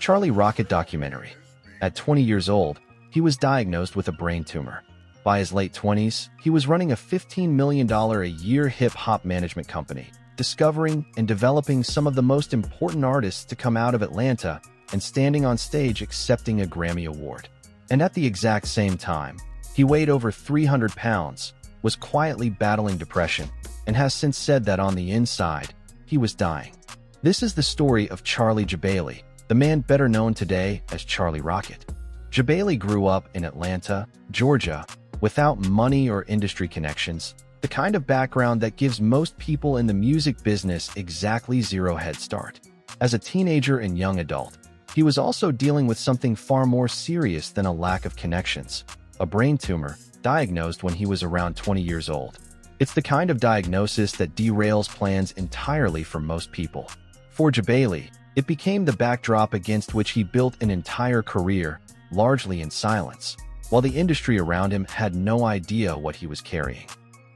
Charlie Rocket documentary. At 20 years old, he was diagnosed with a brain tumor. By his late 20s, he was running a $15 million a year hip-hop management company, discovering and developing some of the most important artists to come out of Atlanta and standing on stage accepting a Grammy Award. And at the exact same time, he weighed over 300 pounds, was quietly battling depression, and has since said that on the inside, he was dying. This is the story of Charlie Jabaley, the man better known today as Charlie Rocket. Jabaley grew up in Atlanta, Georgia, without money or industry connections, the kind of background that gives most people in the music business exactly zero head start. As a teenager and young adult, he was also dealing with something far more serious than a lack of connections: a brain tumor, diagnosed when he was around 20 years old. It's the kind of diagnosis that derails plans entirely for most people. For Jabaley, it became the backdrop against which he built an entire career, largely in silence, while the industry around him had no idea what he was carrying.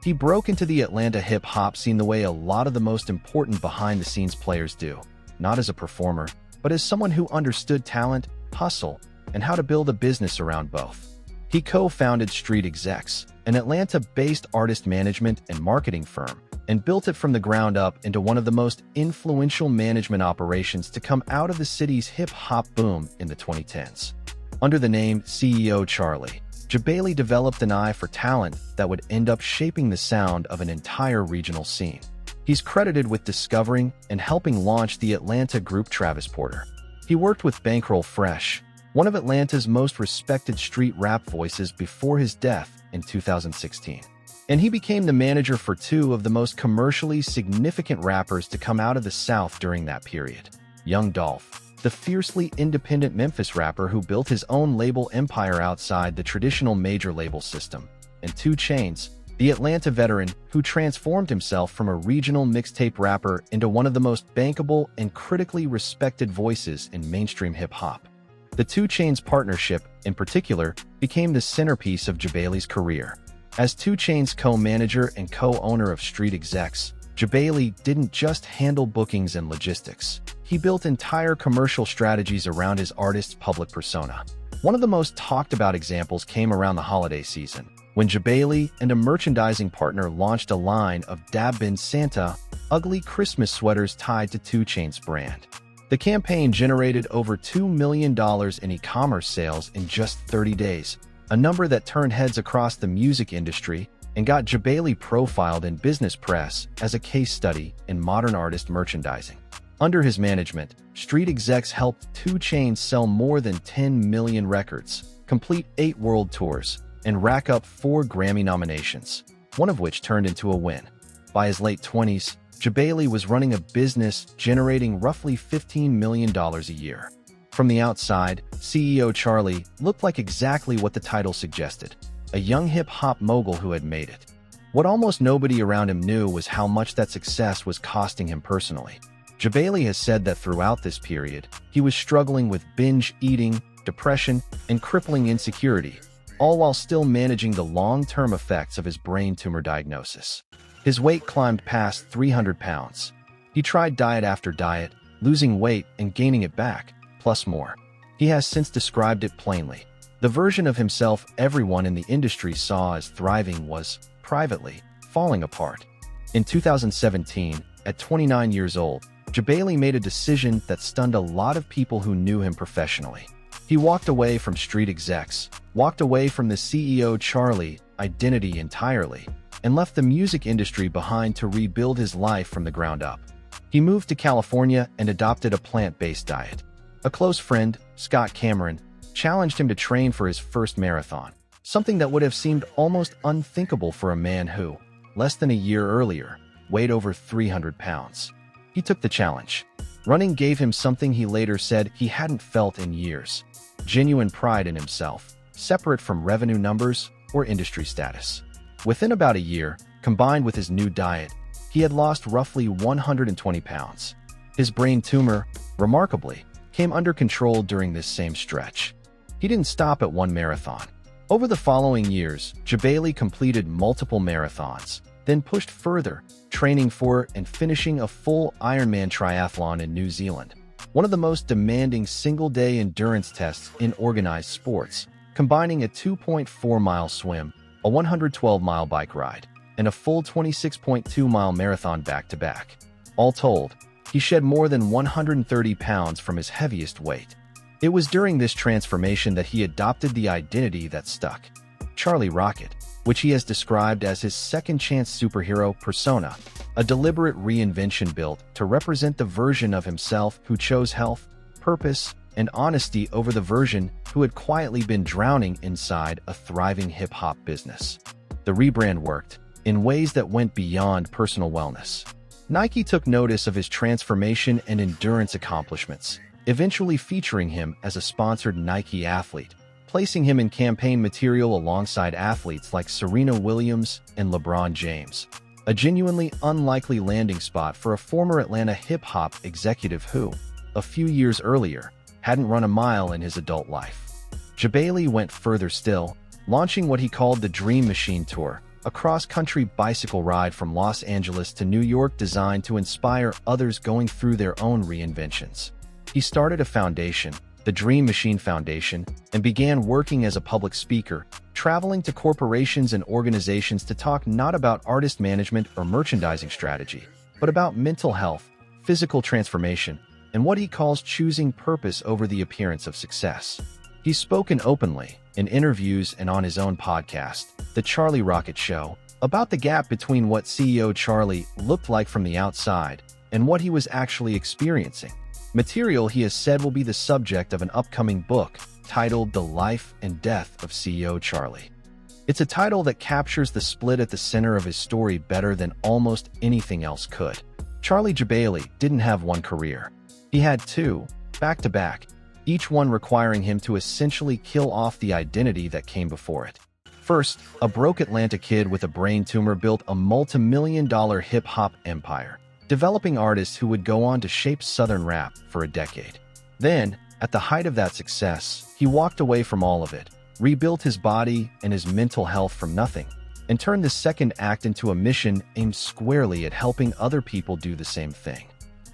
He broke into the Atlanta hip-hop scene the way a lot of the most important behind-the-scenes players do, not as a performer, but as someone who understood talent, hustle, and how to build a business around both. He co-founded Street Execs, an Atlanta-based artist management and marketing firm, and built it from the ground up into one of the most influential management operations to come out of the city's hip-hop boom in the 2010s. Under the name CEO Charlie, Jabaley developed an eye for talent that would end up shaping the sound of an entire regional scene. He's credited with discovering and helping launch the Atlanta group Travis Porter. He worked with Bankroll Fresh, one of Atlanta's most respected street rap voices, before his death in 2016. And he became the manager for two of the most commercially significant rappers to come out of the South during that period: Young Dolph, the fiercely independent Memphis rapper who built his own label empire outside the traditional major label system, and 2 Chainz, the Atlanta veteran who transformed himself from a regional mixtape rapper into one of the most bankable and critically respected voices in mainstream hip-hop. The 2 Chainz partnership, in particular, became the centerpiece of Jabaley's career. As 2 Chainz co-manager and co-owner of Street Execs, Jabaley didn't just handle bookings and logistics. He built entire commercial strategies around his artist's public persona. One of the most talked about examples came around the holiday season, when Jabaley and a merchandising partner launched a line of Dab Bin Santa, ugly Christmas sweaters tied to 2 Chainz brand. The campaign generated over $2 million in e-commerce sales in just 30 days, a number that turned heads across the music industry and got Jabaley profiled in business press as a case study in modern artist merchandising. Under his management, Street Execs helped 2 Chainz sell more than 10 million records, complete 8 world tours, and rack up 4 Grammy nominations, one of which turned into a win. By his late 20s, Jabaley was running a business generating roughly $15 million a year. From the outside, CEO Charlie looked like exactly what the title suggested: a young hip-hop mogul who had made it. What almost nobody around him knew was how much that success was costing him personally. Jabaley has said that throughout this period, he was struggling with binge eating, depression, and crippling insecurity, all while still managing the long-term effects of his brain tumor diagnosis. His weight climbed past 300 pounds. He tried diet after diet, losing weight and gaining it back, plus more. He has since described it plainly: the version of himself everyone in the industry saw as thriving was, privately, falling apart. In 2017, at 29 years old, Jabaley made a decision that stunned a lot of people who knew him professionally. He walked away from Street Execs, walked away from the CEO Charlie identity entirely, and left the music industry behind to rebuild his life from the ground up. He moved to California and adopted a plant-based diet. A close friend, Scott Cameron, challenged him to train for his first marathon, something that would have seemed almost unthinkable for a man who, less than a year earlier, weighed over 300 pounds. He took the challenge. Running gave him something he later said he hadn't felt in years: genuine pride in himself, separate from revenue numbers or industry status. Within about a year, combined with his new diet, he had lost roughly 120 pounds. His brain tumor, remarkably, came under control during this same stretch. He didn't stop at one marathon. Over the following years, Jabaley completed multiple marathons, then pushed further, training for and finishing a full Ironman triathlon in New Zealand. one of the most demanding single-day endurance tests in organized sports, combining a 2.4-mile swim, a 112-mile bike ride, and a full 26.2-mile marathon back-to-back. All told, he shed more than 130 pounds from his heaviest weight. It was during this transformation that he adopted the identity that stuck, Charlie Rocket, which he has described as his second-chance superhero persona, a deliberate reinvention built to represent the version of himself who chose health, purpose, and honesty over the version who had quietly been drowning inside a thriving hip-hop business. The rebrand worked in ways that went beyond personal wellness. Nike took notice of his transformation and endurance accomplishments, eventually featuring him as a sponsored Nike athlete, placing him in campaign material alongside athletes like Serena Williams and LeBron James, a genuinely unlikely landing spot for a former Atlanta hip-hop executive who, a few years earlier, hadn't run a mile in his adult life. Jabaley went further still, launching what he called the Dream Machine Tour, a cross-country bicycle ride from Los Angeles to New York designed to inspire others going through their own reinventions. He started a foundation, the Dream Machine Foundation, and began working as a public speaker, traveling to corporations and organizations to talk not about artist management or merchandising strategy, but about mental health, physical transformation, and what he calls choosing purpose over the appearance of success. He's spoken openly, in interviews and on his own podcast, The Charlie Rocket Show, about the gap between what CEO Charlie looked like from the outside and what he was actually experiencing. Material he has said will be the subject of an upcoming book titled The Life and Death of CEO Charlie. It's a title that captures the split at the center of his story better than almost anything else could. Charlie Jabaley didn't have one career. He had two, back-to-back, each one requiring him to essentially kill off the identity that came before it. First, a broke Atlanta kid with a brain tumor built a multi-million-dollar hip-hop empire, developing artists who would go on to shape Southern rap for a decade. Then, at the height of that success, he walked away from all of it, rebuilt his body and his mental health from nothing, and turned the second act into a mission aimed squarely at helping other people do the same thing.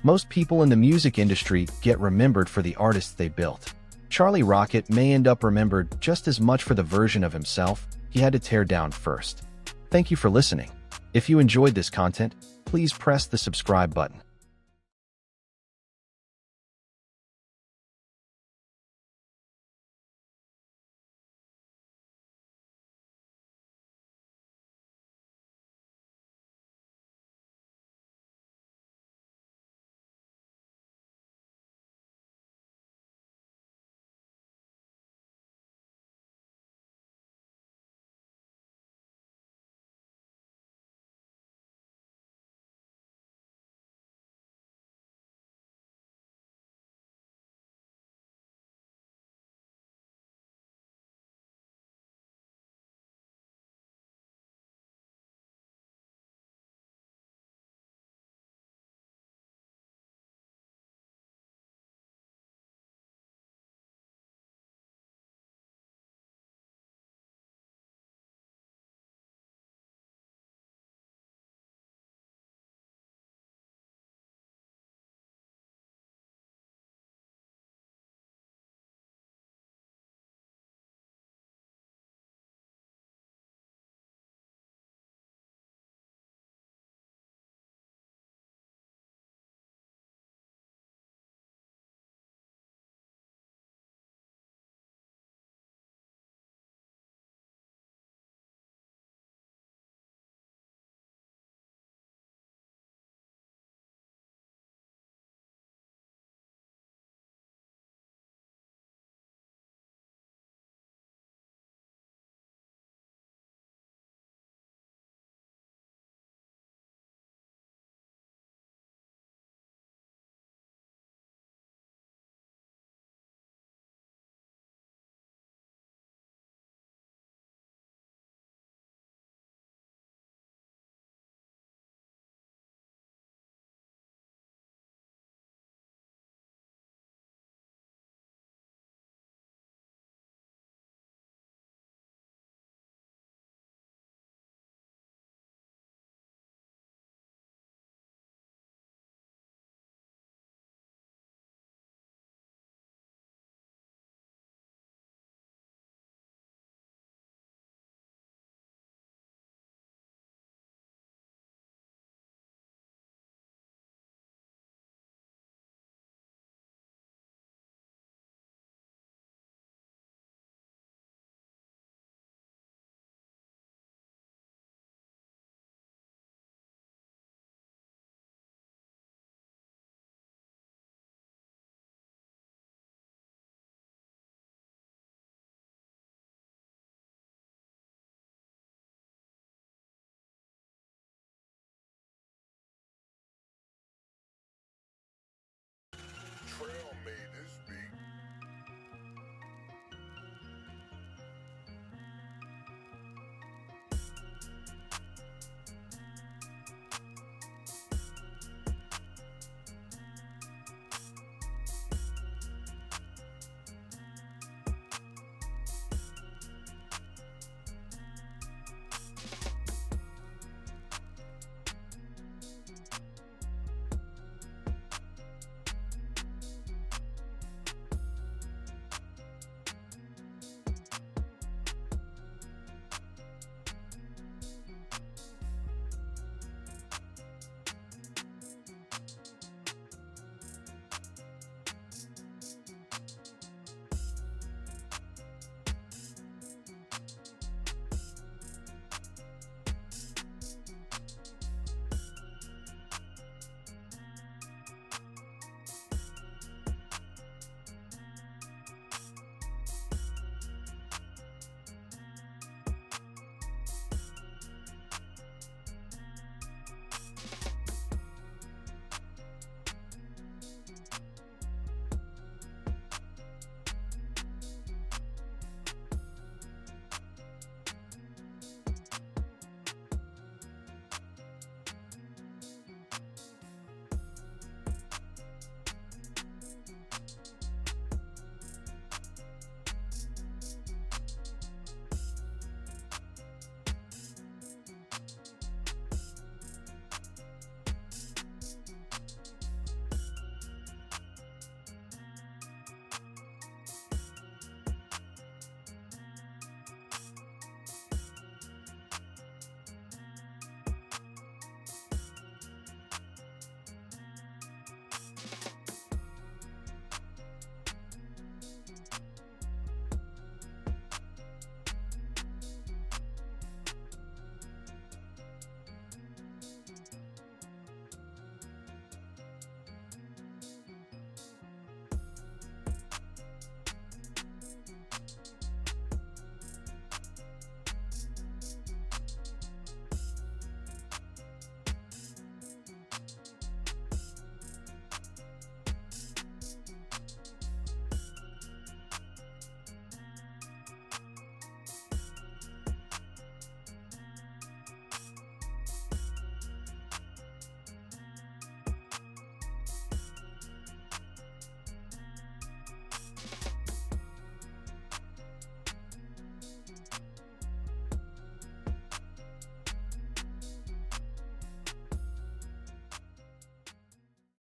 Most people in the music industry get remembered for the artists they built. Charlie Rocket may end up remembered just as much for the version of himself he had to tear down first. Thank you for listening. If you enjoyed this content, please press the subscribe button.